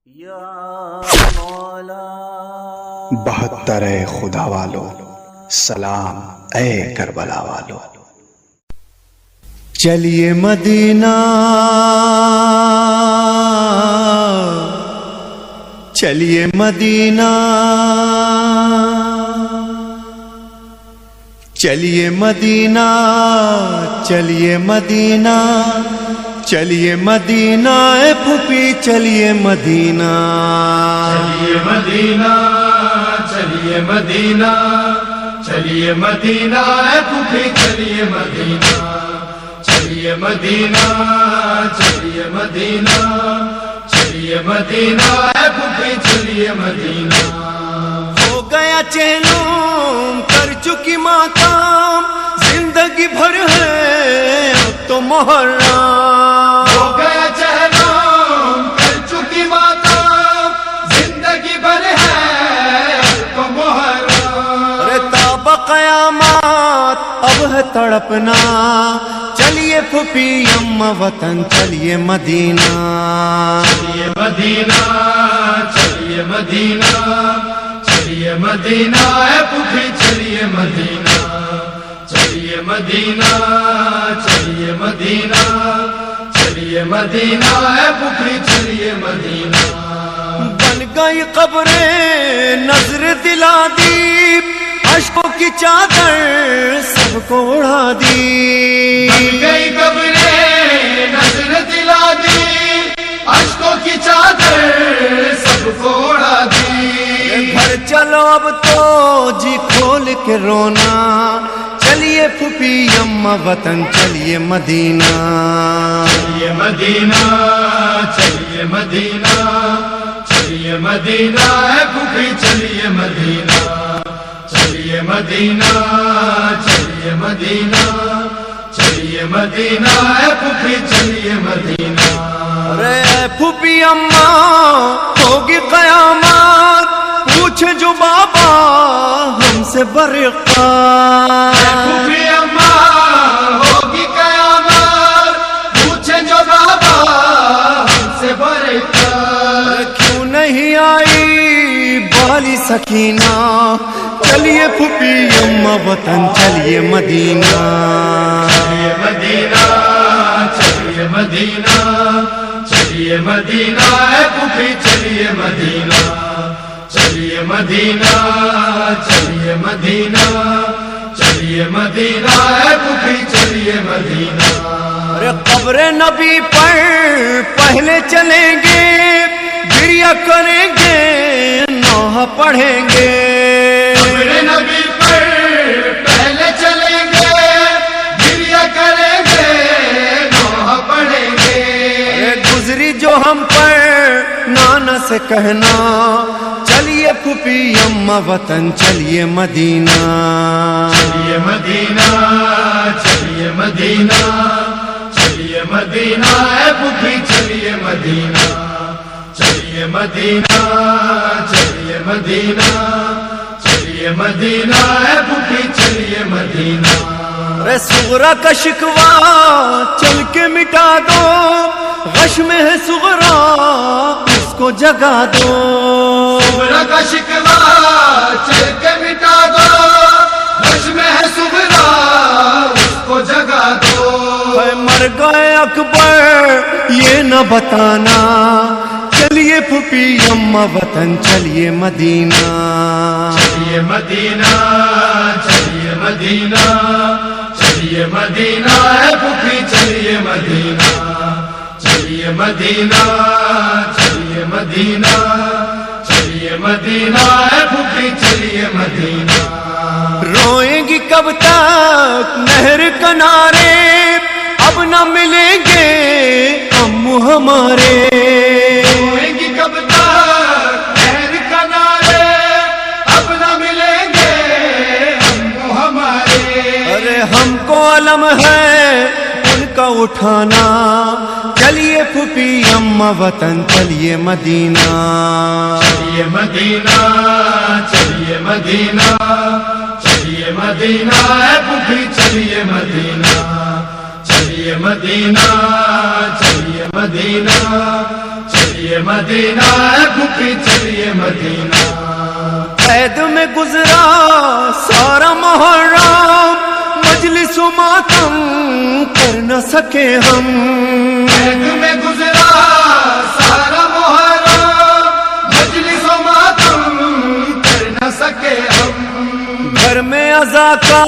72 خدا والو سلام اے کربلا والو، چلیے مدینہ چلیے مدینہ چلیے مدینہ چلیے مدینہ چلیے مدینہ اے پھوپھی چلیے مدینہ چلیے مدینہ چلیے مدینہ چلیے مدینہ اے پھوپھی چلیے مدینہ چلیے مدینہ چلیے مدینہ چلیے مدینہ اے پھوپھی چلیے مدینہ ہو گیا چہلم کر چکی ماتم زندگی بھر ہے اب تو محرم ہو گیا چہلم کر چکی ماتم زندگی بھر ہے اب تو محرم، ارے تاب قیامت اب ہے تڑپنا، چلیے پھوپھی اماں وطن چلیے مدینہ چلیے مدینہ چلیے مدینہ چلیے مدینہ اے پھوپھی چلیے مدینہ چلیے مدینہ چلیے مدینہ چلیے مدینہ اے پھوپھی چلیے مدینہ بن گئی قبریں نظر دلا دی، اشکوں کی چادر سب کو اڑا دی، بن گئی قبریں نظر دلا دی، اشکوں کی چادر سب کو اڑا دی، گھر چلو اب تو جی کھول کے رونا، چلیے پھوپھی اماں وطن چلیے مدینہ چلیے مدینہ چلیے مدینہ چلیے مدینہ اے پھوپھی چلیے مدینہ چلیے مدینہ چلیے مدینہ چلیے مدینہ اے پھوپھی چلیے مدینہ ارے پھوپھی اماں ہوگی قیامت پوچھے جو بابا ہم سے برقرار، پھوپھی اماں ہوگی قیامت پوچھے جو بابا ہم سے برقرار، کیوں نہیں آئی بالی سکینہ، چلیے پھوپھی اماں وطن چلیے مدینہ چلیے مدینہ چلیے مدینہ چلیے مدینہ اے پھوپھی چلیے مدینہ چلیے مدینہ چلیے مدینہ چلیے مدینہ اے پھوپھی چلیے مدینہ ارے قبر نبی پر پہلے چلیں گے، گریہ کریں گے نوحہ پڑھیں گے، قبر نبی پر پہلے چلیں گے گریہ کریں گے نوحہ پڑھیں گے، گزری جو ہم پر نانا سے کہنا، چلیے پھوپھی اماں وطن چلیے مدینہ چلیے مدینہ چلیے مدینہ چلیے مدینہ اے پھوپھی چلیے مدینہ چلیے مدینہ چلیے مدینہ چلیے مدینہ اے پھوپھی چلیے مدینہ ارے صغرا کا شکوہ چل کے مٹا دو، غش میں ہے صغرا اس کو جگا دو، صغرا کا شکوہ چل کے مٹا دو، غش میں ہے صغرا اس کو جگا دو، اے مر گئے اکبر یہ نہ بتانا، چلیے پھوپھی اماں وطن چلیے مدینہ چلیے مدینہ چلیے مدینہ چلیے مدینہ اے پھوپھی چلیے مدینہ چلیے مدینہ چلیے مدینہ چلیے مدینہ اے پھوپھی چلیے مدینہ روئیں گی کب تک نہر کنارے، اب نہ ملیں گے امو ہمارے، روئیں گی کب تک نہر کنارے، اب نہ ملیں گے ہم ہمارے، ارے ہم کو علم ہے ان کا اٹھانا، چلیے پھوپھی اماں وطن چلیے مدینہ چلیے مدینہ چلیے مدینہ چلیے مدینہ اے پھوپھی چلیے مدینہ چلیے مدینہ چلیے مدینہ چلیے چلیے مدینہ بھوکی چلیے مدینہ قید میں گزرا سارا محرم مجلس و ماتم کر نہ سکے ہم قید میں گزرا سارا محرم مجلس و ماتم کر نہ سکے ہم گھر میں عزا کا